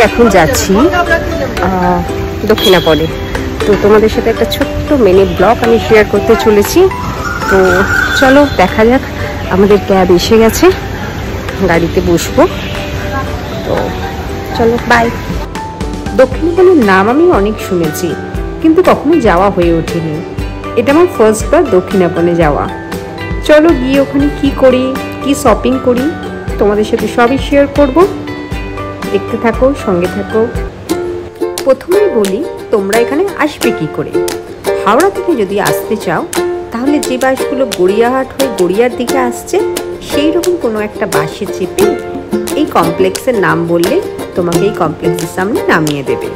এখন যাচ্ছি দক্ষিণাপনে। তো তোমাদের সাথে একটা ছোট্ট মিনি ব্লগ আমি শেয়ার করতে চলেছি। তো চলো দেখা যাক। আমাদের ক্যাব এসে গেছে, গাড়িতে বসবো। তো চলো বাই। দক্ষিণাপনের নাম আমি অনেক শুনেছি, কিন্তু কখনো যাওয়া হয়ে ওঠেনি। এটা আমার ফার্স্টবার দক্ষিণাপনে যাওয়া। চলো গিয়ে ওখানে কি করি, কি শপিং করি, তোমাদের সাথে সবই শেয়ার করব। দেখতে থাকো, সঙ্গে থাকো। প্রথমেই বলি, তোমরা এখানে আসবে কি করে। হাওড়া থেকে যদি আসতে চাও, তাহলে যে বাসগুলো গড়িয়াহাট হয়ে গড়িয়ার দিকে আসছে, সেই রকম কোনো একটা বাসে চেপে এই কমপ্লেক্সের নাম বললে তোমাকে এই কমপ্লেক্সের সামনে নামিয়ে দেবে।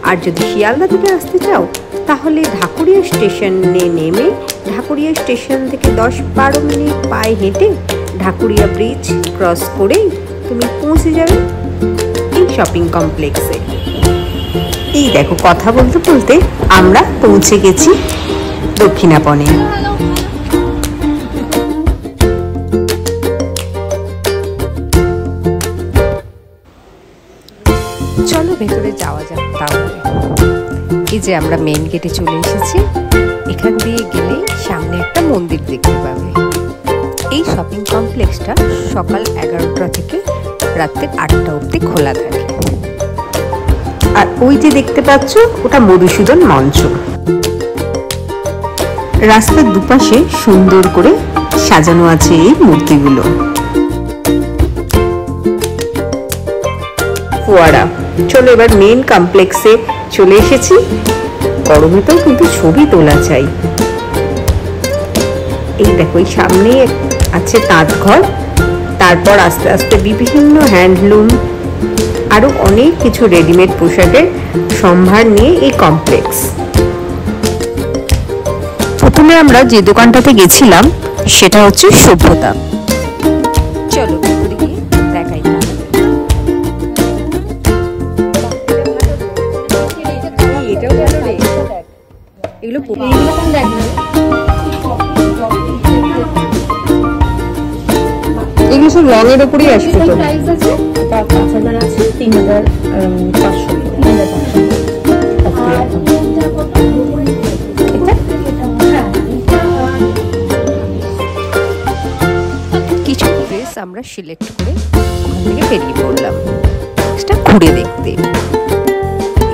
আর যদি শিয়ালদা থেকে আসতে চাও, তাহলে ঢাকুরিয়া স্টেশনে নেমে ঢাকুরিয়া স্টেশন থেকে 10-12 মিনিট পায়ে হেঁটে ঢাকুরিয়া ব্রিজ ক্রস করে তুমি পৌঁছে যাবে এই শপিং কমপ্লেক্সে। এই দেখো, কথা বলতে বলতে আমরা পৌঁছে গেছি দক্ষিণাপনে। চলো ভেতরে যাওয়া যাক। তাহলে এই যে আমরা মেন গেটে চলে এসেছি। এখান দিয়ে গেলে সামনে একটা মন্দির দেখতে পাবে। এই শপিং কমপ্লেক্সটা সকাল 11টা থেকে রাত্রে 8টা অবধি খোলা থাকে। আর ওই যে দেখতে পাচ্ছ, ওটা মধুসূদন মঞ্চ। রাস্তার দুপাশে সুন্দর করে সাজানো আছে এই মূর্তিগুলো। ফোয়ারা। চলো এবার মেন কমপ্লেক্সে চলে এসেছি। গরমেতেও কিন্তু ছবি তোলা চাই। এই দেখো, এই সামনে আছে তাঁত ঘর। তারপর আস্তে আস্তে বিভিন্ন হ্যান্ডলুম, আরো অনেক কিছু রেডিমেড পোশাকের সম্ভার নিয়ে এই কমপ্লেক্স। প্রথমে আমরা যে দোকানটাতে গেছিলাম সেটা হচ্ছে সভ্যতা। চলো ভিতরে গিয়ে দেখাই। এটাও ভালো রে, এগুলো এগুলো সব রঙের উপরই আসবে। তো প্রাইস আছে 5000 আছে, 3500 কিছু ড্রেস আমরা সিলেক্ট করে ওখান থেকে বেরিয়ে পড়লাম এটা ঘুরে দেখতে।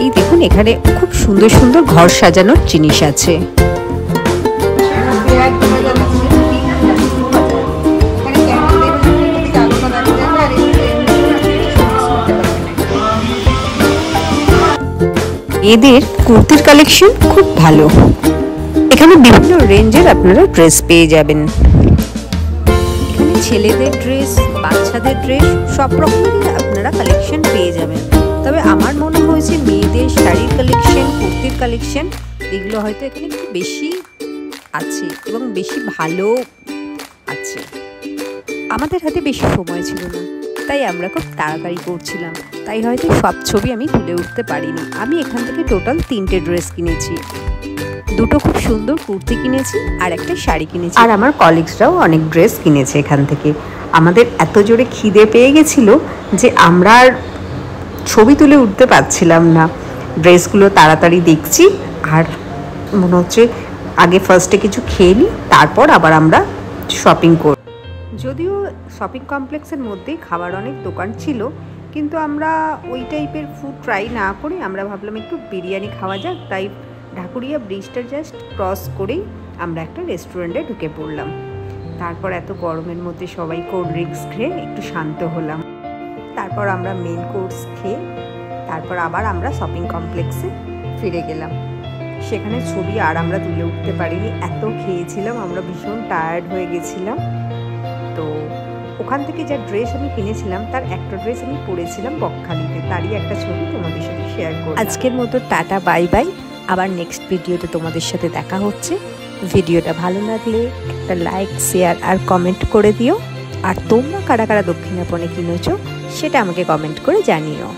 এই দেখুন, এখানে খুব সুন্দর সুন্দর ঘর সাজানোর জিনিস আছে। এদের কুর্তির কালেকশন খুব ভালো। এখানে বিভিন্ন রেঞ্জের আপনারা ড্রেস পেয়ে যাবেন। এখানে ছেলেদের ড্রেস, বাচ্চাদের ড্রেস সব রকমেরই আপনারা কালেকশন পেয়ে যাবেন। তবে আমার মনে হয়েছে মেয়েদের শাড়ির কালেকশন, কুর্তির কালেকশন, এগুলো হয়তো এখানে একটু বেশি আছে এবং বেশি ভালো আছে। আমাদের হাতে বেশি সময় ছিল না, তাই আমরা খুব তাড়াতাড়ি করছিলাম, তাই হয়তো সব ছবি আমি তুলে উঠতে পারিনি। আমি এখান থেকে টোটাল 3টে ড্রেস কিনেছি। 2টো খুব সুন্দর কুর্তি কিনেছি আর একটা শাড়ি কিনেছি। আর আমার কলিগসরাও অনেক ড্রেস কিনেছে এখান থেকে। আমাদের এত জোরে খিদে পেয়ে গেছিল যে আমরা আর ছবি তুলে উঠতে পারছিলাম না। ড্রেসগুলো তাড়াতাড়ি দেখছি আর মনে হচ্ছে আগে ফার্স্টে কিছু খেয়ে নিই, তারপর আবার আমরা শপিং করব। যদিও শপিং কমপ্লেক্সের মধ্যেই খাবার অনেক দোকান ছিল, কিন্তু আমরা ওই টাইপের ফুড ট্রাই না করে আমরা ভাবলাম একটু বিরিয়ানি খাওয়া যাক। তাই ঢাকুরিয়া ব্রিজটা জাস্ট ক্রস করেই আমরা একটা রেস্টুরেন্টে ঢুকে পড়লাম। তারপর এত গরমের মধ্যে সবাই কোল্ড ড্রিঙ্কস খেয়ে একটু শান্ত হলাম। তারপর আমরা মেন কোর্স খেয়ে তারপর আবার আমরা শপিং কমপ্লেক্সে ফিরে গেলাম। সেখানে ছবি আর আমরা তুলে উঠতে পারিনি, এত খেয়েছিলাম, আমরা ভীষণ টায়ার্ড হয়ে গেছিলাম। তো ওখান থেকে যা ড্রেস আমি কিনেছিলাম তার একটা ড্রেস আমি পরেছিলাম বকখালিতে, তারই একটা ছবি তোমাদের সাথে শেয়ার করব। আজকের মতো টাটা, বাই বাই। আবার নেক্সট ভিডিওতে তোমাদের সাথে দেখা হচ্ছে। ভিডিওটা ভালো লাগলে একটা লাইক, শেয়ার আর কমেন্ট করে দিও। আর তোমরা কারা কারা দক্ষিণাপনে কিনেছো সেটা আমাকে কমেন্ট করে জানিও।